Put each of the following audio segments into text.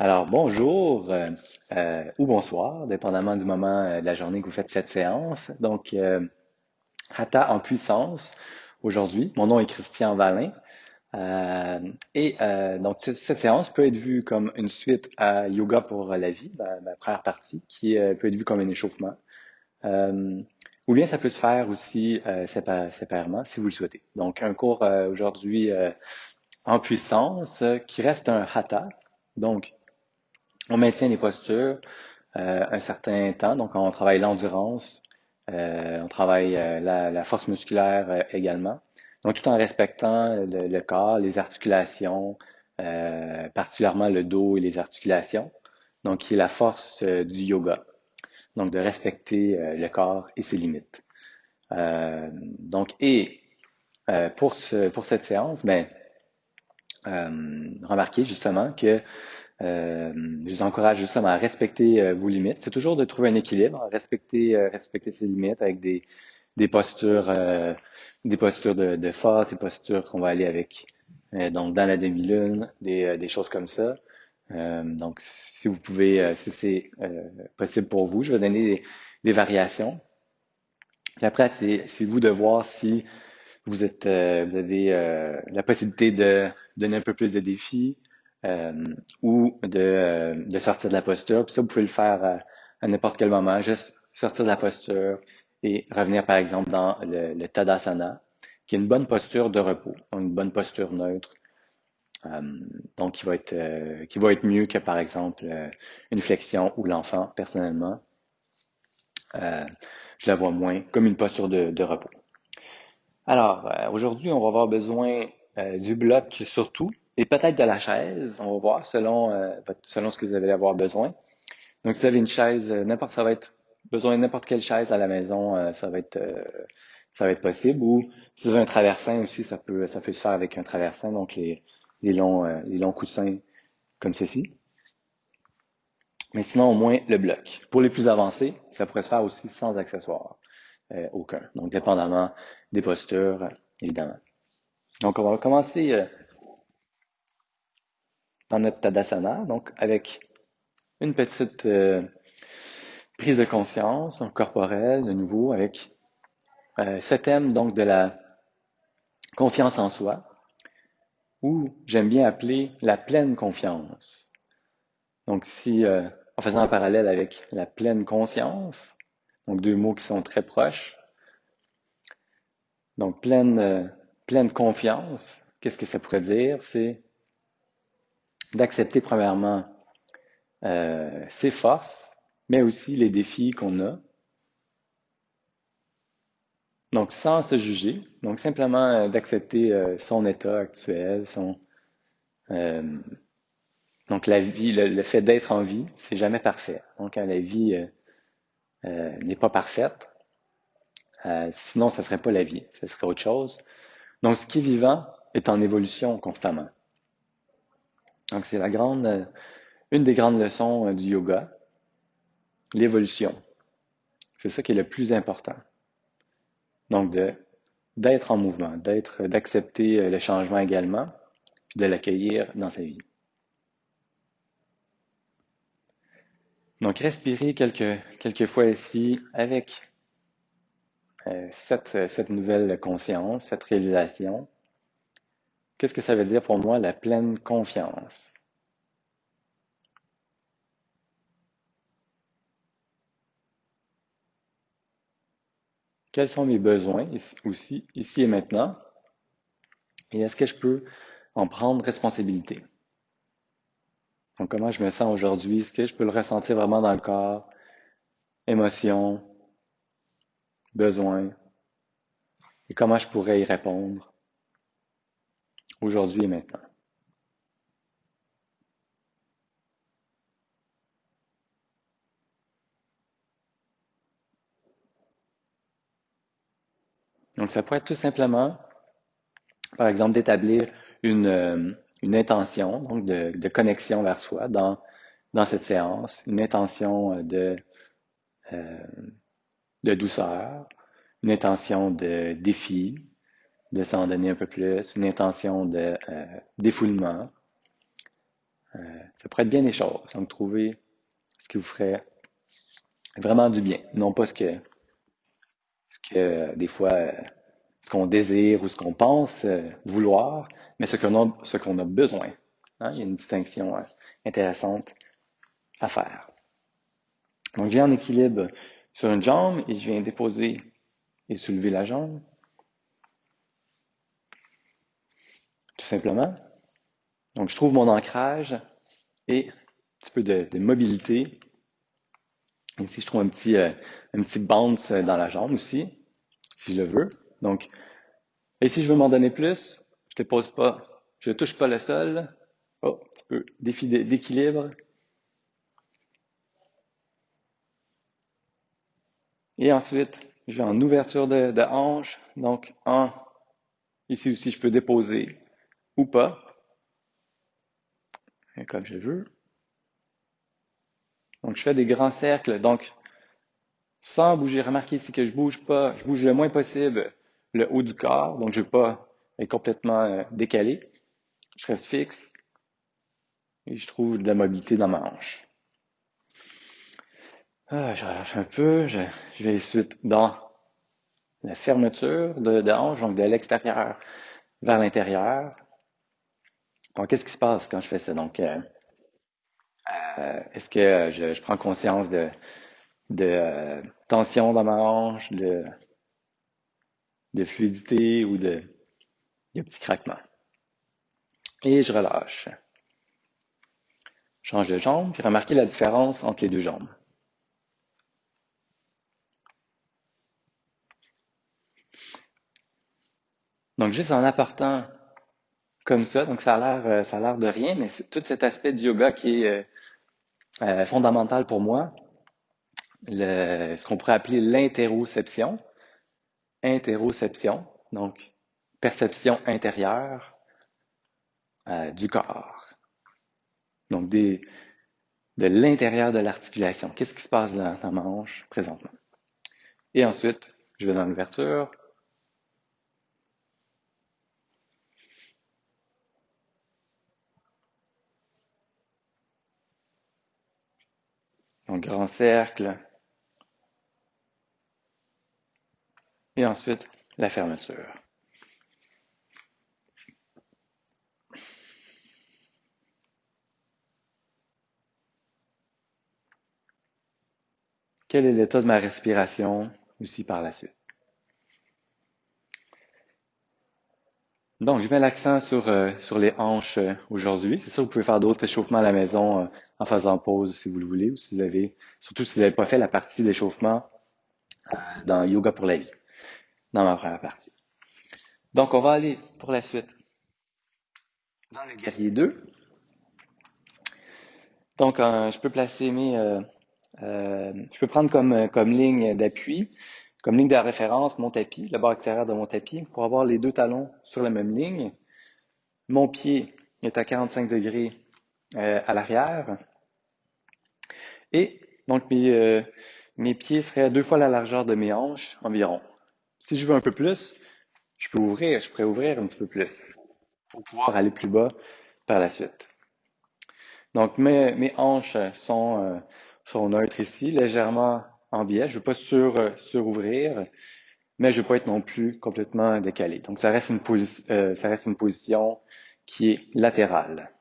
Alors, bonjour ou bonsoir, dépendamment du moment de la journée que vous faites cette séance. Donc, Hatha en puissance aujourd'hui. Mon nom est Christian Valin. Donc, cette séance peut être vue comme une suite à Yoga pour la vie, la première partie, qui peut être vue comme un échauffement. Euh, ou bien ça peut se faire aussi séparément si vous le souhaitez. Donc, un cours aujourd'hui en puissance qui reste un Hatha. Donc, on maintient les postures un certain temps, donc on travaille l'endurance, on travaille la force musculaire également. Donc tout en respectant le corps, les articulations, particulièrement le dos et les articulations, donc qui est la force du yoga. Donc de respecter le corps et ses limites. Donc pour cette séance, remarquez justement que je vous encourage justement à respecter vos limites. C'est toujours de trouver un équilibre, respecter ses limites avec des postures de force, des postures qu'on va aller avec, donc dans la demi-lune, des choses comme ça. Donc, si vous pouvez, si c'est possible pour vous, je vais donner des variations. Puis après, c'est vous de voir si vous avez la possibilité de donner un peu plus de défis euh, ou de sortir de la posture. Puis ça, vous pouvez le faire à n'importe quel moment, juste sortir de la posture et revenir par exemple dans le Tadasana, qui est une bonne posture de repos, une bonne posture neutre. Euh, donc, qui va être mieux que par exemple une flexion ou l'enfant, personnellement. Euh, je la vois moins comme une posture de repos. Alors, aujourd'hui, on va avoir besoin du bloc surtout, et peut-être de la chaise. On va voir selon ce que vous allez avoir besoin. Donc, si vous avez une chaise, ça va être besoin de n'importe quelle chaise à la maison, ça va être possible. Ou si vous avez un traversin aussi, ça peut se faire avec un traversin, donc les longs coussins comme ceci. Mais sinon, au moins le bloc. Pour les plus avancés, ça pourrait se faire aussi sans accessoires, aucun. Donc, dépendamment des postures, évidemment. Donc, on va commencer dans notre Tadasana, donc avec une petite prise de conscience donc corporelle, de nouveau, avec ce thème donc de la confiance en soi, ou j'aime bien appeler la pleine confiance. Donc, si, en faisant un parallèle avec la pleine conscience, donc deux mots qui sont très proches, donc pleine confiance, qu'est-ce que ça pourrait dire? C'est d'accepter premièrement ses forces, mais aussi les défis qu'on a. Donc, sans se juger, donc simplement d'accepter son état actuel, euh, donc la vie, le fait d'être en vie, c'est jamais parfait. Donc, quand la vie n'est pas parfaite, sinon, ça serait pas la vie, ça serait autre chose. Donc, ce qui est vivant est en évolution constamment. Donc, c'est une des grandes leçons du yoga, l'évolution. C'est ça qui est le plus important. Donc, d'être en mouvement, d'accepter le changement également, puis de l'accueillir dans sa vie. Donc, respirez quelques fois ici avec cette nouvelle conscience, cette réalisation. Qu'est-ce que ça veut dire pour moi, la pleine confiance? Quels sont mes besoins aussi, ici et maintenant? Et est-ce que je peux en prendre responsabilité? Donc, comment je me sens aujourd'hui? Est-ce que je peux le ressentir vraiment dans le corps? Émotions, besoins, et comment je pourrais y répondre aujourd'hui et maintenant? Donc, ça pourrait être tout simplement, par exemple, d'établir une intention, donc de connexion vers soi dans cette séance, une intention euh, de douceur, une intention de défi, de s'en donner un peu plus, une intention de défoulement, Ça pourrait être bien des choses. Donc, trouver ce qui vous ferait vraiment du bien. Non pas ce que des fois, ce qu'on désire ou ce qu'on pense vouloir, mais ce qu'on a besoin. Hein? Il y a une distinction intéressante à faire. Donc, je viens en équilibre sur une jambe et je viens déposer et soulever la jambe, tout simplement. Donc, je trouve mon ancrage et un petit peu de mobilité. Ici, je trouve un petit bounce dans la jambe aussi, si je le veux. Donc, et si je veux m'en donner plus, je ne pose pas, je ne touche pas le sol. Oh, un petit peu défi d'équilibre. Et ensuite, je vais en ouverture de hanche. Donc, ici aussi, je peux déposer ou pas, comme je veux. Donc, je fais des grands cercles. Donc, sans bouger. Remarquez ici que je bouge pas, je bouge le moins possible le haut du corps. Donc, je ne veux pas être complètement décalé. Je reste fixe et je trouve de la mobilité dans ma hanche. Je relâche un peu. Je vais ensuite dans la fermeture de hanche, donc de l'extérieur vers l'intérieur. Donc, qu'est-ce qui se passe quand je fais ça? Donc, est-ce que je prends conscience de tension dans ma hanche, de fluidité ou de petits craquements? Et je relâche. Je change de jambe, puis remarquez la différence entre les deux jambes. Donc, juste en apportant comme ça, donc ça a l'air de rien, mais c'est tout cet aspect du yoga qui est fondamental pour moi, ce qu'on pourrait appeler l'interoception. Interoception, donc perception intérieure du corps. Donc, de l'intérieur de l'articulation. Qu'est-ce qui se passe dans ma hanche présentement? Et ensuite, je vais dans l'ouverture. Donc, grand cercle. Et ensuite, la fermeture. Quel est l'état de ma respiration aussi par la suite? Donc, je mets l'accent sur les hanches aujourd'hui. C'est sûr, vous pouvez faire d'autres échauffements à la maison en faisant pause si vous le voulez, ou si vous avez, surtout si vous n'avez pas fait la partie d'échauffement dans Yoga pour la vie, dans ma première partie. Donc, on va aller pour la suite dans le guerrier 2. Donc, je peux placer je peux prendre comme ligne d'appui, comme ligne de référence mon tapis, la barre extérieure de mon tapis, pour avoir les deux talons sur la même ligne. Mon pied est à 45 degrés à l'arrière. Et donc, mes pieds seraient à 2 fois la largeur de mes hanches environ. Si je veux un peu plus, je pourrais ouvrir un petit peu plus pour pouvoir aller plus bas par la suite. Donc, mes hanches sont neutres ici, légèrement en biais. Je ne veux pas surouvrir, mais je ne veux pas être non plus complètement décalé. Donc, ça reste une position qui est latérale.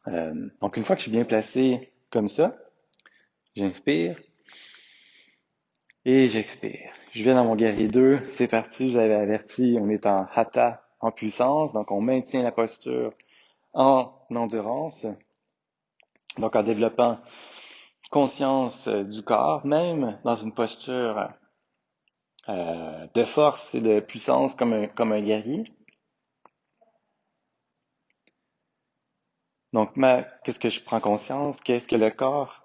Donc, une fois que je suis bien placé comme ça, j'inspire et j'expire. Je viens dans mon guerrier 2. C'est parti, je vous avais averti, on est en hatha, en puissance. Donc, on maintient la posture en endurance. Donc, en développant conscience du corps, même dans une posture de force et de puissance comme un guerrier. Donc, qu'est-ce que je prends conscience? Qu'est-ce que le corps,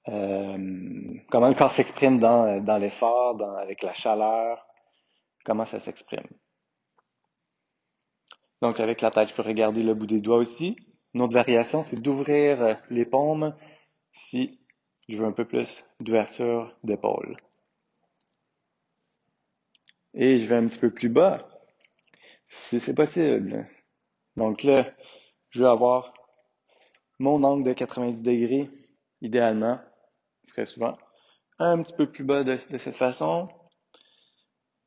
comment le corps s'exprime dans l'effort, avec la chaleur, comment ça s'exprime. Donc, avec la tête, je peux regarder le bout des doigts aussi. Une autre variation, c'est d'ouvrir les paumes si je veux un peu plus d'ouverture d'épaule. Et je vais un petit peu plus bas, si c'est possible. Donc là, je veux avoir mon angle de 90 degrés, idéalement, serait souvent un petit peu plus bas de cette façon.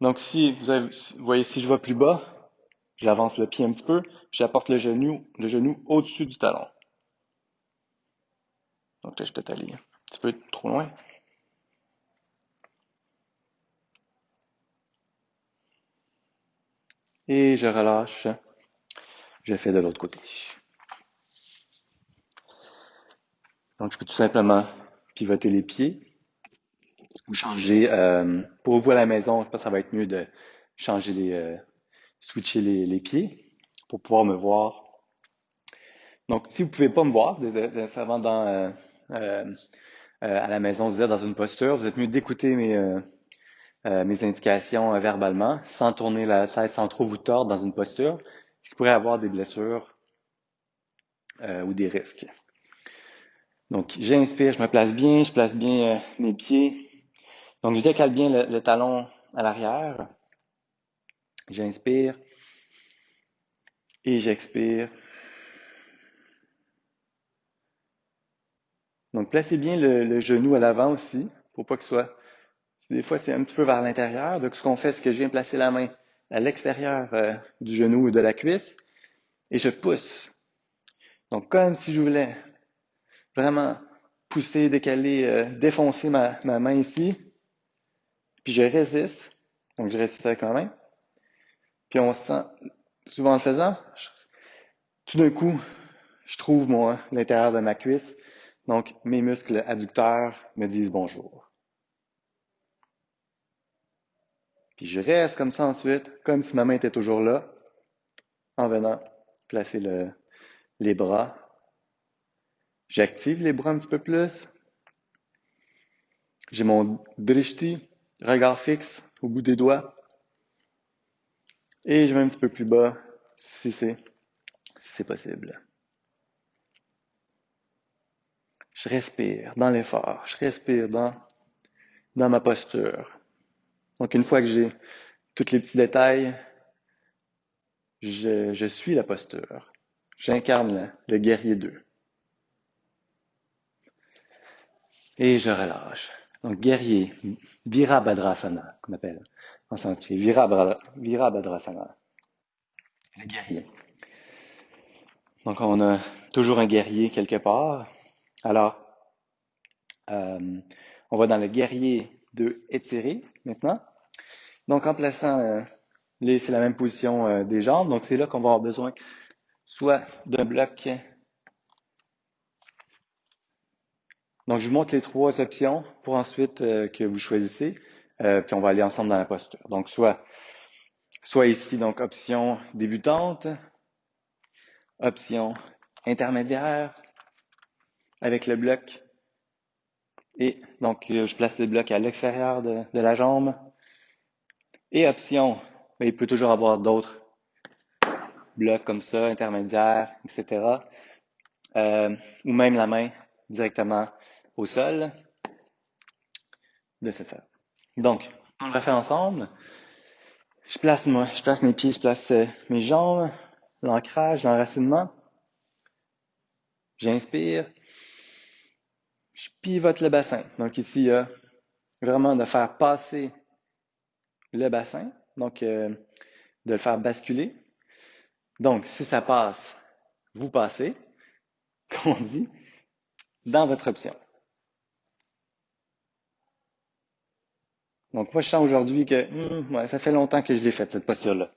Donc si vous voyez, si je vais plus bas, j'avance le pied un petit peu, puis j'apporte le genou au-dessus du talon. Donc là, je suis peut-être allé un petit peu trop loin. Et je relâche. Je fais de l'autre côté. Donc je peux tout simplement pivoter les pieds ou changer. Pour vous à la maison, je pense que ça va être mieux de changer switcher les pieds pour pouvoir me voir. Donc, si vous pouvez pas me voir, nécessairement euh, à la maison, vous êtes dans une posture, vous êtes mieux d'écouter mes indications verbalement, sans tourner la tête, sans trop vous tordre dans une posture, ce qui pourrait avoir des blessures ou des risques. Donc, j'inspire, je me place bien, je place bien mes pieds. Donc, je décale bien le talon à l'arrière. J'inspire et j'expire. Donc, placez bien le genou à l'avant aussi, pour pas que ce soit. Des fois, c'est un petit peu vers l'intérieur. Donc, ce qu'on fait, c'est que je viens placer la main à l'extérieur du genou ou de la cuisse et je pousse. Donc, comme si je voulais vraiment pousser, décaler, défoncer ma main ici. Puis je résiste. Donc, je résiste quand même. Puis on sent, souvent en le faisant, tout d'un coup, je trouve l'intérieur de ma cuisse. Donc, mes muscles adducteurs me disent bonjour. Puis je reste comme ça ensuite, comme si ma main était toujours là, en venant placer les bras. J'active les bras un petit peu plus. J'ai mon drishti, regard fixe au bout des doigts. Et je vais un petit peu plus bas si c'est possible. Je respire dans l'effort. Je respire dans ma posture. Donc une fois que j'ai tous les petits détails, je suis la posture. J'incarne le guerrier 2. Et je relâche. Donc guerrier, Virabhadrasana, qu'on appelle en sanskrit. Virabhadrasana, le guerrier. Donc on a toujours un guerrier quelque part. Alors, euh, on va dans le guerrier de étiré maintenant. Donc en plaçant, c'est la même position des jambes. Donc c'est là qu'on va avoir besoin soit d'un bloc. Donc je vous montre les trois options pour ensuite que vous choisissez. Puis on va aller ensemble dans la posture. Donc soit ici, donc option débutante, option intermédiaire avec le bloc. Et donc je place le bloc à l'extérieur de la jambe. Et option, mais il peut toujours avoir d'autres blocs comme ça, intermédiaires, etc. Ou même la main directement au sol de cette façon. Donc, on le refait ensemble. Je place mes pieds, je place mes jambes, l'ancrage, l'enracinement. J'inspire. Je pivote le bassin. Donc ici, il y a vraiment de faire passer le bassin. Donc, de le faire basculer. Donc, si ça passe, vous passez, comme on dit, dans votre option. Donc, moi, je sens aujourd'hui que ouais, ça fait longtemps que je l'ai faite, cette posture-là.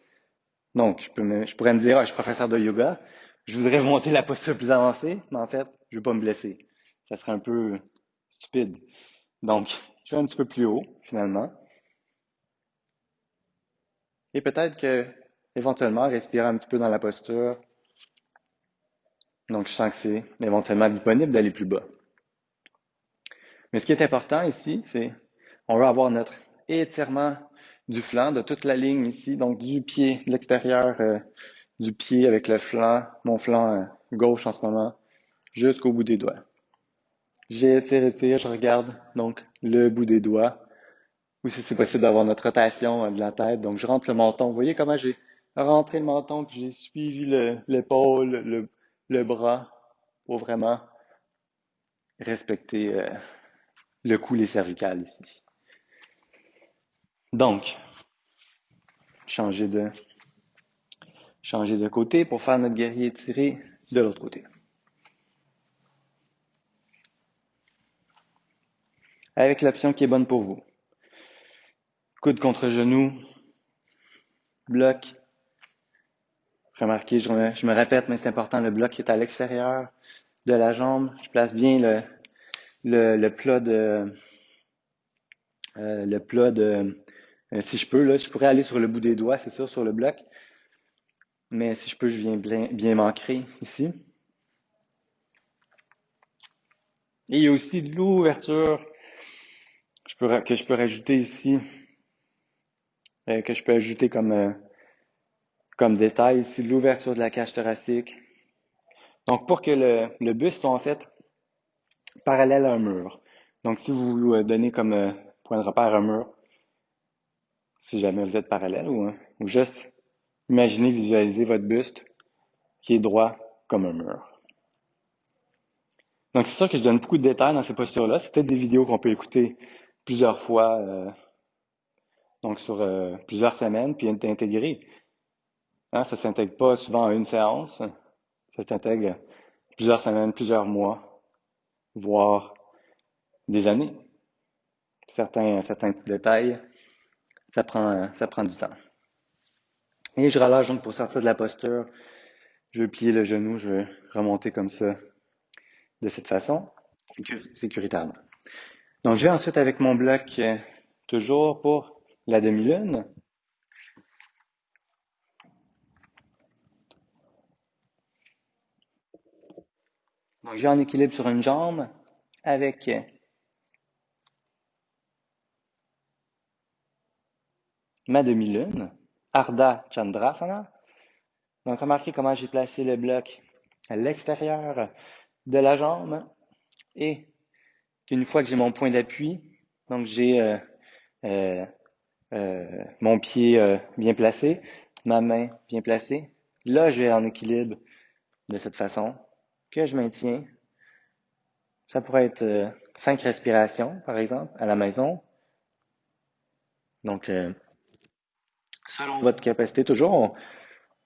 Donc, je pourrais me dire, je suis professeur de yoga, je voudrais vous montrer la posture plus avancée, mais en fait, je ne veux pas me blesser. Ça serait un peu stupide. Donc, je vais un petit peu plus haut, finalement. Et peut-être que, éventuellement, respirer un petit peu dans la posture. Donc, je sens que c'est éventuellement disponible d'aller plus bas. Mais ce qui est important ici, c'est on va avoir notre étirement du flanc, de toute la ligne ici, donc du pied, de l'extérieur du pied avec le flanc, mon flanc gauche en ce moment, jusqu'au bout des doigts. Étire, je regarde donc le bout des doigts, ou si c'est possible d'avoir notre rotation de la tête. Donc je rentre le menton. Vous voyez comment j'ai rentré le menton, que j'ai suivi l'épaule, le bras faut vraiment respecter le cou, les cervicales ici. Donc, changer de, changer de côté pour faire notre guerrier étiré de l'autre côté. Avec l'option qui est bonne pour vous. Coude contre genou, bloc. Remarquez, je me répète, mais c'est important, le bloc est à l'extérieur de la jambe. Je place bien le plat si je peux, là, je pourrais aller sur le bout des doigts, c'est sûr, sur le bloc. Mais si je peux, je viens bien m'ancrer ici. Et il y a aussi de l'ouverture que je peux rajouter ici, que je peux ajouter comme détail ici, l'ouverture de la cage thoracique. Donc, pour que le buste soit en fait parallèle à un mur. Donc, si vous vous donnez comme point de repère un mur, si jamais vous êtes parallèle ou juste imaginez, visualiser votre buste qui est droit comme un mur. Donc, c'est sûr que je donne beaucoup de détails dans ces postures-là. C'est peut-être des vidéos qu'on peut écouter plusieurs fois, donc sur plusieurs semaines, puis intégrer. Hein, ça s'intègre pas souvent en une séance. Ça s'intègre plusieurs semaines, plusieurs mois, voire des années. Certains petits détails, ça prend du temps. Et je relâche donc pour sortir de la posture. Je vais plier le genou, je vais remonter comme ça, de cette façon, sécuritairement. Donc, je vais ensuite avec mon bloc, toujours pour la demi-lune. Donc, je vais en équilibre sur une jambe avec ma demi-lune, Ardha Chandrasana. Donc, remarquez comment j'ai placé le bloc à l'extérieur de la jambe et qu'une fois que j'ai mon point d'appui, donc j'ai mon pied bien placé, ma main bien placée, là, je vais en équilibre de cette façon que je maintiens. Ça pourrait être 5 respirations, par exemple, à la maison. Donc, selon votre capacité, toujours.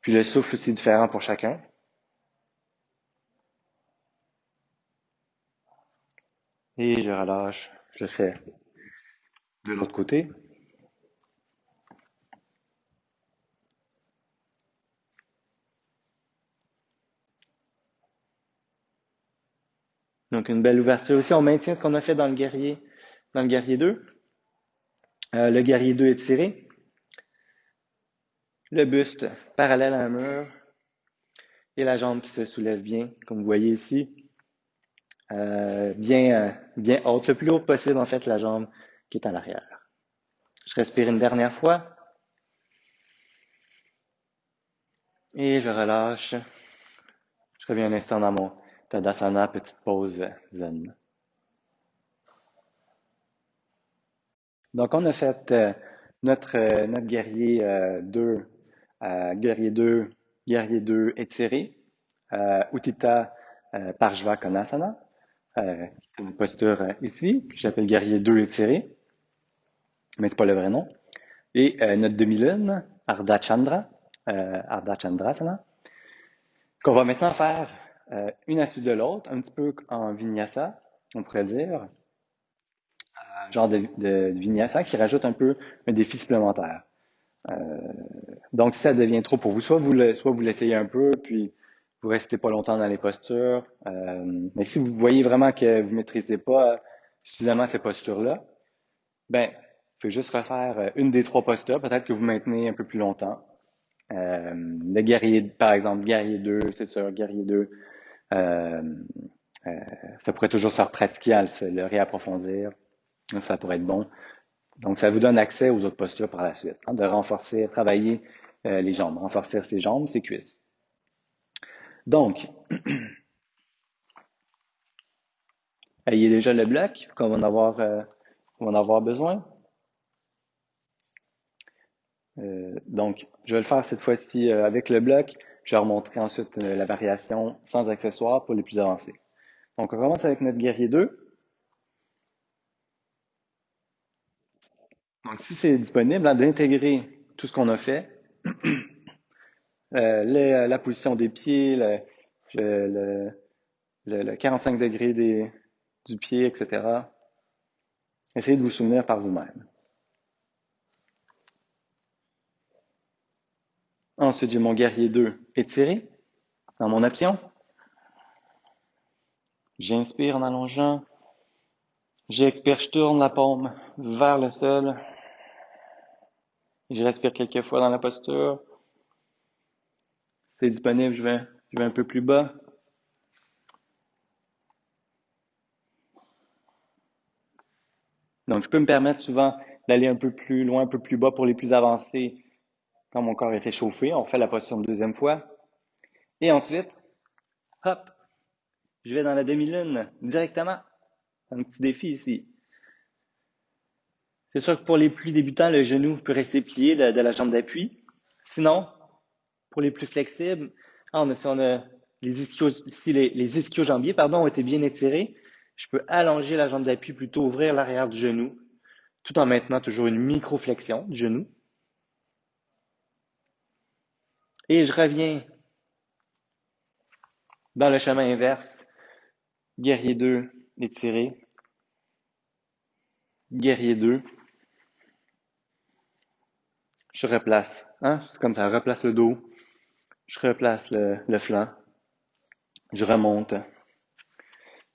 Puis le souffle aussi différent pour chacun. Et je relâche. Je fais de l'autre côté. Donc, une belle ouverture ici. On maintient ce qu'on a fait dans le guerrier 2. Le guerrier 2 étiré. Le buste parallèle à un mur. Et la jambe qui se soulève bien, comme vous voyez ici. Bien haute, le plus haut possible, en fait, la jambe qui est en arrière. Je respire une dernière fois. Et je relâche. Je reviens un instant dans mon Tadasana, petite pause zen. Donc, on a fait notre guerrier 2, guerrier 2 étiré, Utthita Parshva Konasana, une posture ici, que j'appelle guerrier 2 étiré, mais c'est pas le vrai nom. Et notre demi-lune, Ardha Chandrasana, qu'on va maintenant faire une à suite de l'autre, un petit peu en vinyasa, on pourrait dire, un genre de vinyasa qui rajoute un peu un défi supplémentaire. Donc, si ça devient trop pour vous, soit vous l'essayez un peu, puis vous restez pas longtemps dans les postures. Mais si vous voyez vraiment que vous maîtrisez pas suffisamment ces postures-là, ben, vous pouvez juste refaire une des 3 postures. Peut-être que vous maintenez un peu plus longtemps. Le guerrier, par exemple, guerrier 2, c'est sûr, guerrier 2. Euh, Ça pourrait toujours se pratiquer à le réapprofondir. Ça pourrait être bon. Donc, ça vous donne accès aux autres postures par la suite, hein, de renforcer, travailler les jambes, renforcer ses jambes, ses cuisses. Donc, ayez déjà le bloc qu'on va en avoir besoin. Donc, je vais le faire cette fois-ci avec le bloc. Je vais leur montrer ensuite la variation sans accessoires pour les plus avancés. Donc, on commence avec notre guerrier 2. Donc, si c'est disponible, hein, d'intégrer tout ce qu'on a fait, la position des pieds, le, le, le 45 degrés du pied, etc. Essayez de vous souvenir par vous-même. Ensuite, j'ai mon guerrier 2 étiré dans mon option. J'inspire en allongeant. J'expire, je tourne la paume vers le sol. Je respire quelques fois dans la posture. C'est disponible, je vais un peu plus bas. Donc, je peux me permettre souvent d'aller un peu plus loin, un peu plus bas pour les plus avancés quand mon corps est échauffé. On fait la posture une deuxième fois. Et ensuite, hop, je vais dans la demi-lune directement. Un petit défi ici. C'est sûr que pour les plus débutants, le genou peut rester plié de la jambe d'appui. Sinon, pour les plus flexibles, si on a si les ischio-jambiers, ont été bien étirés, je peux allonger la jambe d'appui, plutôt ouvrir l'arrière du genou, tout en maintenant toujours une micro-flexion du genou. Et je reviens dans le chemin inverse. Guerrier 2, étiré. Guerrier 2. Je replace. C'est comme ça, je replace le dos. Je replace le flanc. Je remonte.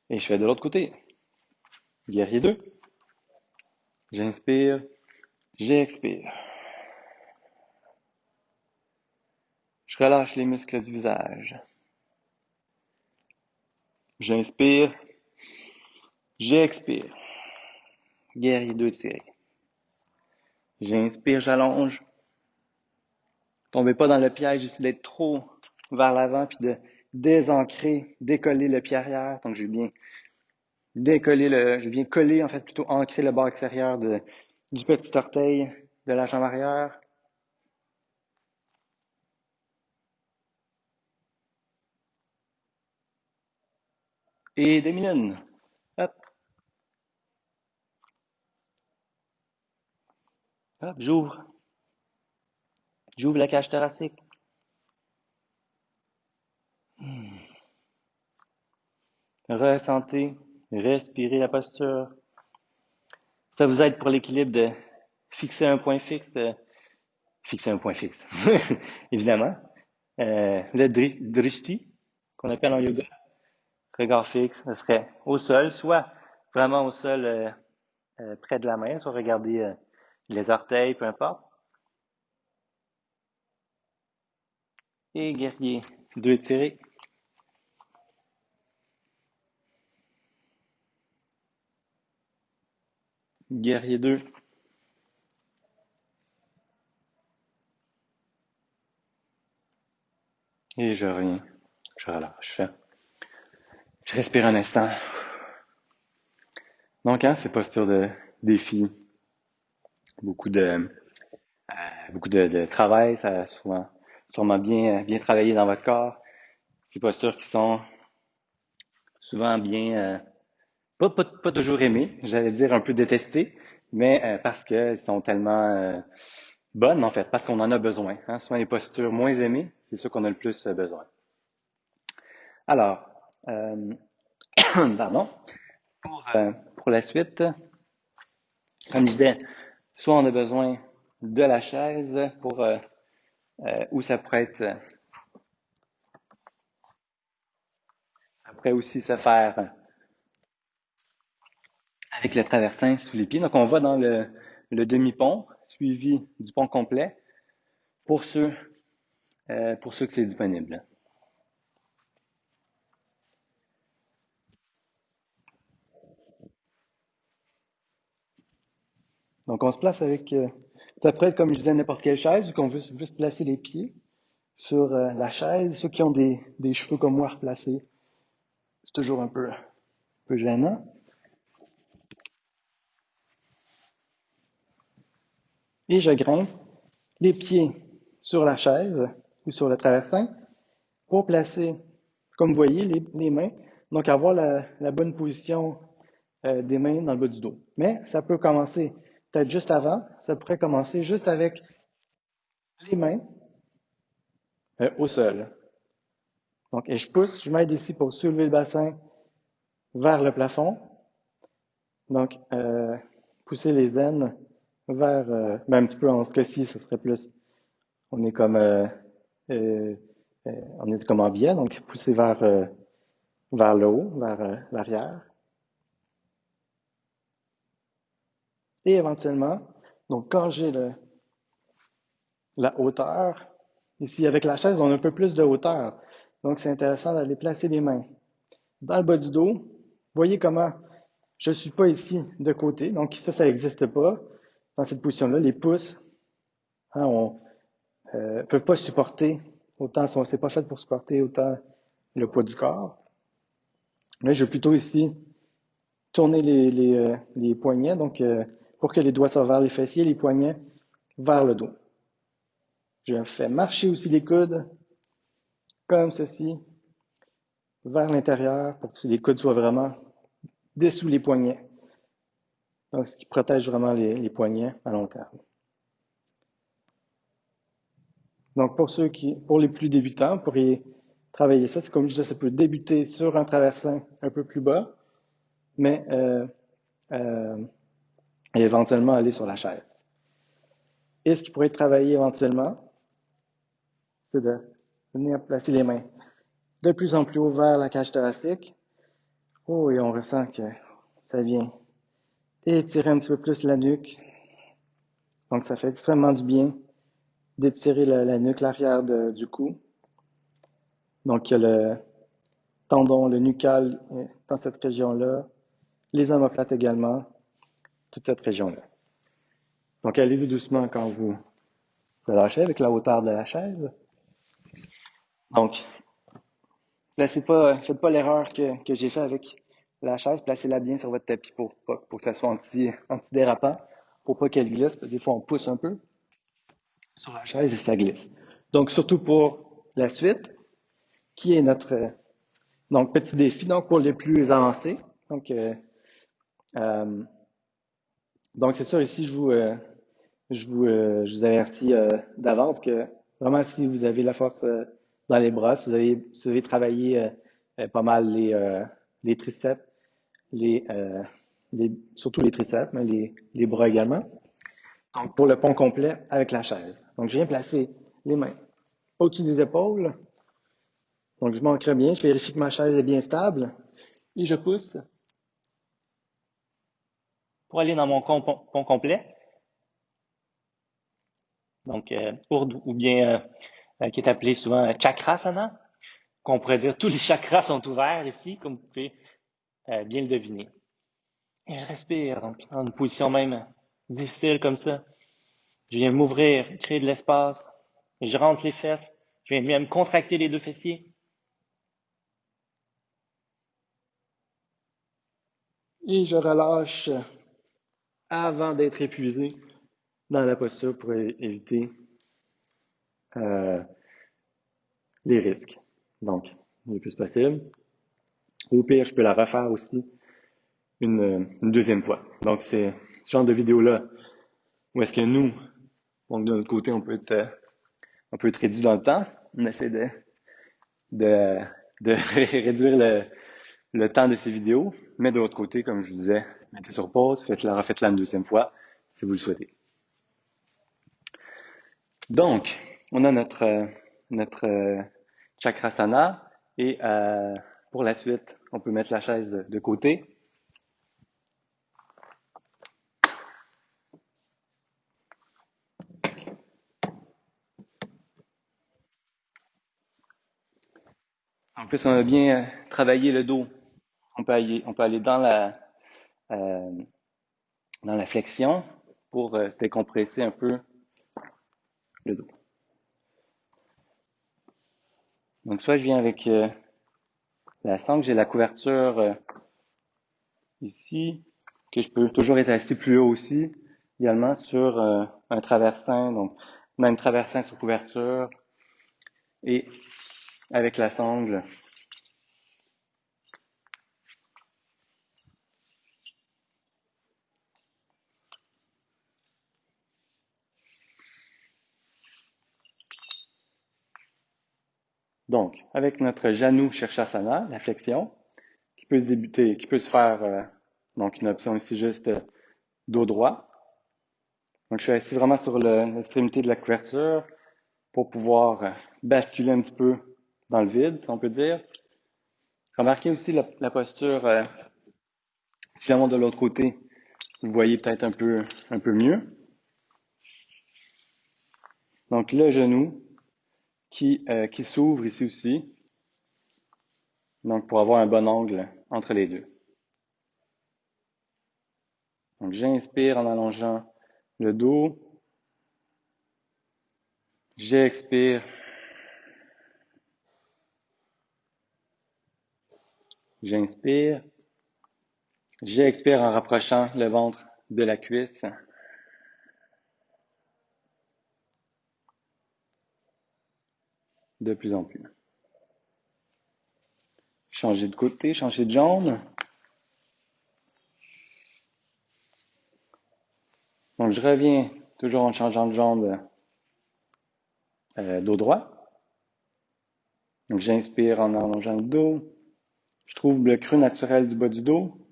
Et je fais de l'autre côté. Guerrier 2. J'inspire. J'expire. Je relâche les muscles du visage. J'inspire. J'expire. Guerrier 2 tiré. J'inspire, j'allonge. Tombez pas dans le piège ici d'être trop vers l'avant puis de désancrer, décoller le pied arrière. Donc, je vais bien coller, en fait, plutôt ancrer le bord extérieur du petit orteil de la jambe arrière. Et demi-lune. Hop, hop, j'ouvre. J'ouvre la cage thoracique. Ressentez, respirez la posture. Ça vous aide pour l'équilibre de fixer un point fixe. Fixer un point fixe, évidemment. Le drishti, qu'on appelle en yoga, regard fixe, ce serait au sol, soit vraiment au sol près de la main, soit regarder les orteils, peu importe. Et guerrier, 2 étirés. Guerrier 2. Et je reviens, je relâche. Je respire un instant. Donc, ces postures de défi, beaucoup de, de travail, ça a sûrement bien travaillé dans votre corps. Ces postures qui sont souvent bien, pas toujours aimées, j'allais dire un peu détestées, mais parce qu'elles sont tellement bonnes, en fait, parce qu'on en a besoin. Souvent les postures moins aimées, c'est sûr qu'on a le plus besoin. Alors, pardon, pour la suite, comme je disais, soit on a besoin de la chaise ou ça pourrait aussi se faire avec le traversin sous les pieds. Donc, on va dans le demi-pont, suivi du pont complet, pour ceux, pour ceux que c'est disponible. Donc, on se place avec, ça pourrait être comme je disais, n'importe quelle chaise, ou qu'on veut juste placer les pieds sur la chaise. Ceux qui ont des cheveux comme moi replacés, c'est toujours un peu gênant. Et je grimpe les pieds sur la chaise ou sur le traversin pour placer, comme vous voyez, les mains. Donc, avoir la bonne position des mains dans le bas du dos. Mais ça peut commencer peut-être juste avant. Ça pourrait commencer juste avec les mains au sol. Donc, et je pousse, je m'aide ici pour soulever le bassin vers le plafond. Donc, pousser les aines vers, ben un petit peu en ce cas-ci, ce serait plus, on est comme, euh, on est comme en biais, donc pousser vers le haut, vers l'arrière. Et éventuellement, donc quand j'ai la hauteur, ici avec la chaise, on a un peu plus de hauteur. Donc, c'est intéressant d'aller placer les mains dans le bas du dos. Voyez comment je ne suis pas ici de côté. Donc, ça n'existe pas. Dans cette position-là, les pouces, hein, on ne peut pas supporter autant, c'est pas fait pour supporter autant le poids du corps. Mais je vais plutôt ici tourner les poignets, donc pour que les doigts soient vers les fessiers, les poignets vers le dos. Je fais marcher aussi les coudes, comme ceci, vers l'intérieur, pour que les coudes soient vraiment dessous les poignets. Donc, ce qui protège vraiment les poignets à long terme. Donc, pour les plus débutants, vous pourriez travailler ça. C'est comme je disais, ça peut débuter sur un traversin un peu plus bas, mais et éventuellement aller sur la chaise. Et ce qui pourrait être travaillé éventuellement, c'est de venir placer les mains de plus en plus haut vers la cage thoracique. Oh, et on ressent que ça vient étirer un petit peu plus la nuque. Donc, ça fait extrêmement du bien d'étirer la nuque, l'arrière du cou. Donc, il y a le tendon, le nucal dans cette région-là, les omoplates également, toute cette région-là. Donc, allez-y doucement quand vous relâchez avec la hauteur de la chaise. Donc, faites pas l'erreur que j'ai fait avec la chaise. Placez-la bien sur votre tapis pour que ça soit anti-dérapant, pour pas qu'elle glisse. Des fois, on pousse un peu sur la chaise et ça glisse. Donc, surtout pour la suite, qui est notre donc petit défi. Donc, pour les plus avancés. Donc, euh, donc c'est sûr, ici, je vous avertis d'avance que vraiment, si vous avez la force dans les bras, si vous avez travaillé pas mal les triceps, les, euh, surtout les triceps, mais les bras également. Donc, pour le pont complet avec la chaise. Donc, je viens placer les mains au-dessus des épaules. Donc, je m'ancre bien, je vérifie que ma chaise est bien stable et je pousse pour aller dans mon pont complet. Donc, Ourd ou bien qui est appelé souvent Chakrasana, qu'on pourrait dire tous les chakras sont ouverts ici, comme vous pouvez bien le deviner. Et je respire, donc dans une position même difficile comme ça. Je viens m'ouvrir, créer de l'espace. Je rentre les fesses. Je viens même contracter les deux fessiers. Et je relâche avant d'être épuisé dans la posture pour éviter euh, les risques. Donc, le plus possible. Au pire, je peux la refaire aussi une deuxième fois. Donc, c'est ce genre de vidéo-là où est-ce que nous, donc de notre côté, on peut être réduit dans le temps. On essaie de, de réduire le temps de ces vidéos. Mais de l'autre côté, comme je vous disais, mettez sur pause, refaites-la une deuxième fois si vous le souhaitez. Donc, on a notre chakrasana et pour la suite, on peut mettre la chaise de côté. En plus, on a bien travaillé le dos. On peut aller euh, dans la flexion pour se décompresser un peu le dos. Donc, soit je viens avec la sangle, j'ai la couverture ici, que je peux toujours être assis plus haut aussi, également sur un traversin, donc même traversin sur couverture. Et avec la sangle. Donc, avec notre Janu Shirshasana, la flexion, qui peut se débuter, qui peut se faire, donc une option ici juste dos droit. Donc, je suis assis vraiment sur l'extrémité de la couverture pour pouvoir basculer un petit peu dans le vide, si on peut dire. Remarquez aussi la posture, si jamais de l'autre côté, vous voyez peut-être un peu mieux. Donc, le genou qui s'ouvre ici aussi. Donc, pour avoir un bon angle entre les deux. Donc, j'inspire en allongeant le dos. J'expire. J'inspire. J'expire en rapprochant le ventre de la cuisse. De plus en plus. Changer de côté, changer de jambe. Donc, je reviens toujours en changeant de jambe dos droit. Donc, j'inspire en allongeant le dos. Je trouve le creux naturel du bas du dos.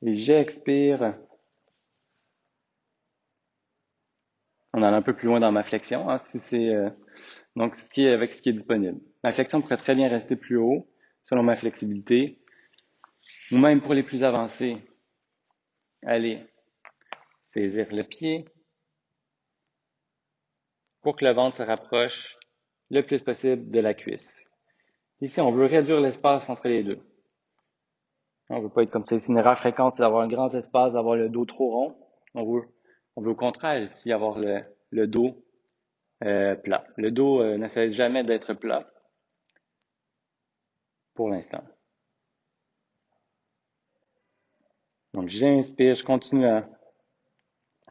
Et j'expire en allant un peu plus loin dans ma flexion, hein, si c'est donc avec ce qui est disponible. Ma flexion pourrait très bien rester plus haut, selon ma flexibilité, ou même pour les plus avancés, allez saisir le pied pour que le ventre se rapproche le plus possible de la cuisse. Ici, on veut réduire l'espace entre les deux. On veut pas être comme ça. Ici, une erreur fréquente, c'est d'avoir un grand espace, d'avoir le dos trop rond. On veut au contraire ici avoir le dos plat. Le dos ne cesse jamais d'être plat pour l'instant. Donc, j'inspire, je continue à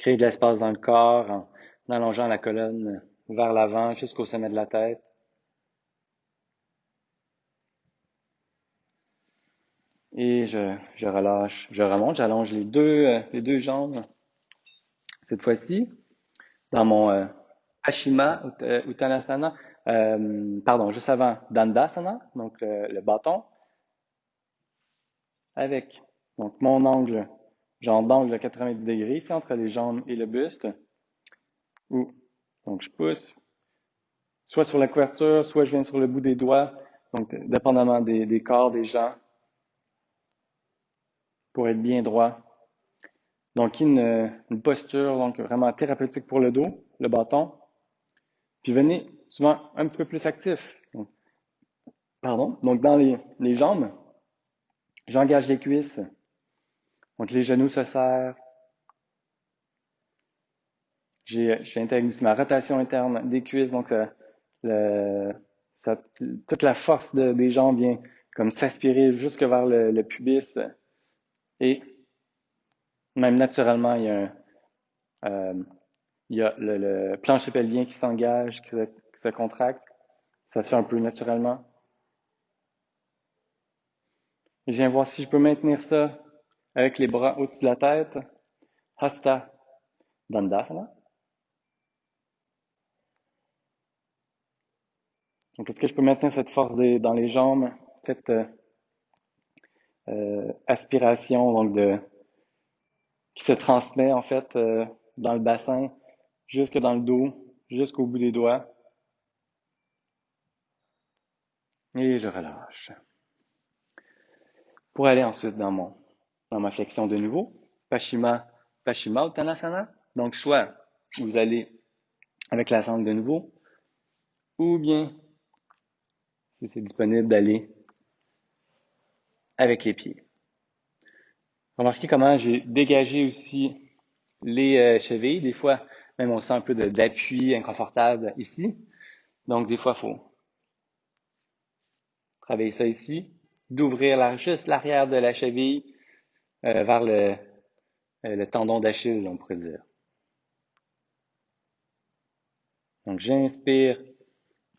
créer de l'espace dans le corps en allongeant la colonne vers l'avant jusqu'au sommet de la tête. Et je relâche, je remonte, j'allonge les deux jambes. Cette fois-ci, dans mon Pashima Uttanasana, juste avant Dandasana, donc le bâton, avec donc mon angle, jambe d'angle de 90 degrés, ici entre les jambes et le buste. Donc je pousse, soit sur la couverture, soit je viens sur le bout des doigts, donc dépendamment des corps des gens, pour être bien droit. Donc une posture donc vraiment thérapeutique pour le dos, le bâton. Puis venez souvent un petit peu plus actif. Donc dans les jambes, j'engage les cuisses. Donc les genoux se serrent. J'intègre aussi ma rotation interne des cuisses. Donc le, toute la force des jambes vient comme s'aspirer jusque vers le pubis. Et même naturellement, il y a le plancher pelvien qui s'engage, qui se contracte. Ça se fait un peu naturellement. Et je viens voir si je peux maintenir ça avec les bras au-dessus de la tête. Hasta Dandasana. Donc, est-ce que je peux maintenir cette force dans les jambes, cette aspiration qui se transmet en fait dans le bassin, jusque dans le dos, jusqu'au bout des doigts. Et je relâche. Pour aller ensuite dans ma flexion de nouveau, Pashima Uttanasana. Donc, soit vous allez avec la sangle de nouveau, ou bien, si c'est disponible, d'aller avec les pieds. Remarquez comment j'ai dégagé aussi les chevilles. Des fois, même on sent un peu d'appui inconfortable ici. Donc, des fois, il faut travailler ça ici, d'ouvrir juste l'arrière de la cheville vers le tendon d'Achille, on pourrait dire. Donc, j'inspire,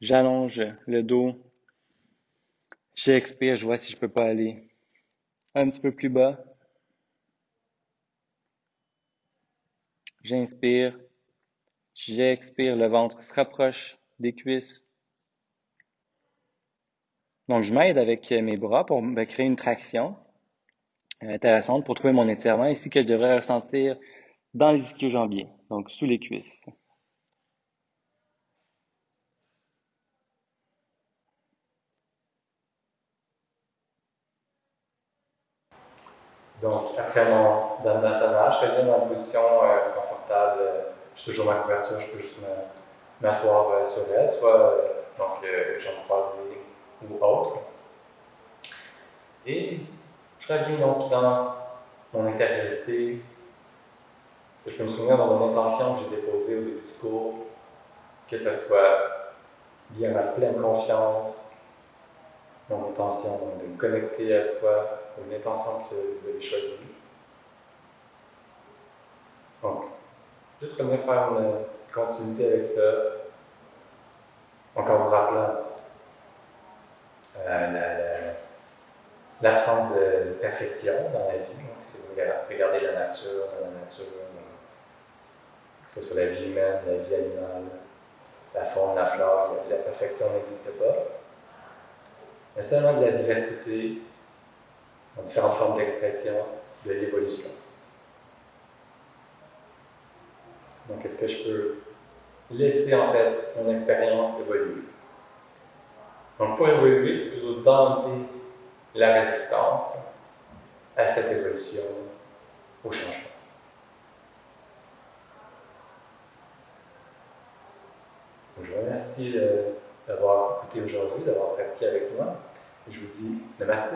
J'allonge le dos. J'expire, je vois si je peux pas aller un petit peu plus bas. J'inspire. J'expire, le ventre se rapproche des cuisses. Donc, je m'aide avec mes bras pour me créer une traction intéressante pour trouver mon étirement ici que je devrais ressentir dans les ischio-jambiers, donc sous les cuisses. Donc, après mon Dandasana, je reviens dans une position confortable. J'ai toujours ma couverture, je peux juste m'asseoir sur elle, soit jambes croisées ou autre. Et je reviens donc dans mon intériorité. Parce que je peux me souvenir dans mon intention que j'ai déposée au début du cours, que ce soit lié à ma pleine confiance, mon intention donc, de me connecter à soi, ou une intention que vous avez choisie. Donc, juste revenir faire une continuité avec ça, donc en vous rappelant l'absence de perfection dans la vie. Donc, si vous regardez la nature, que ce soit la vie humaine, la vie animale, la faune, la flore, la perfection n'existe pas. Il y a seulement de la diversité, dans différentes formes d'expression, de l'évolution. Donc, est-ce que je peux laisser en fait mon expérience évoluer? Donc, pour évoluer, c'est plutôt d'enlever la résistance à cette évolution, au changement. Donc, je vous remercie d'avoir écouté aujourd'hui, d'avoir pratiqué avec moi. Et je vous dis namasté.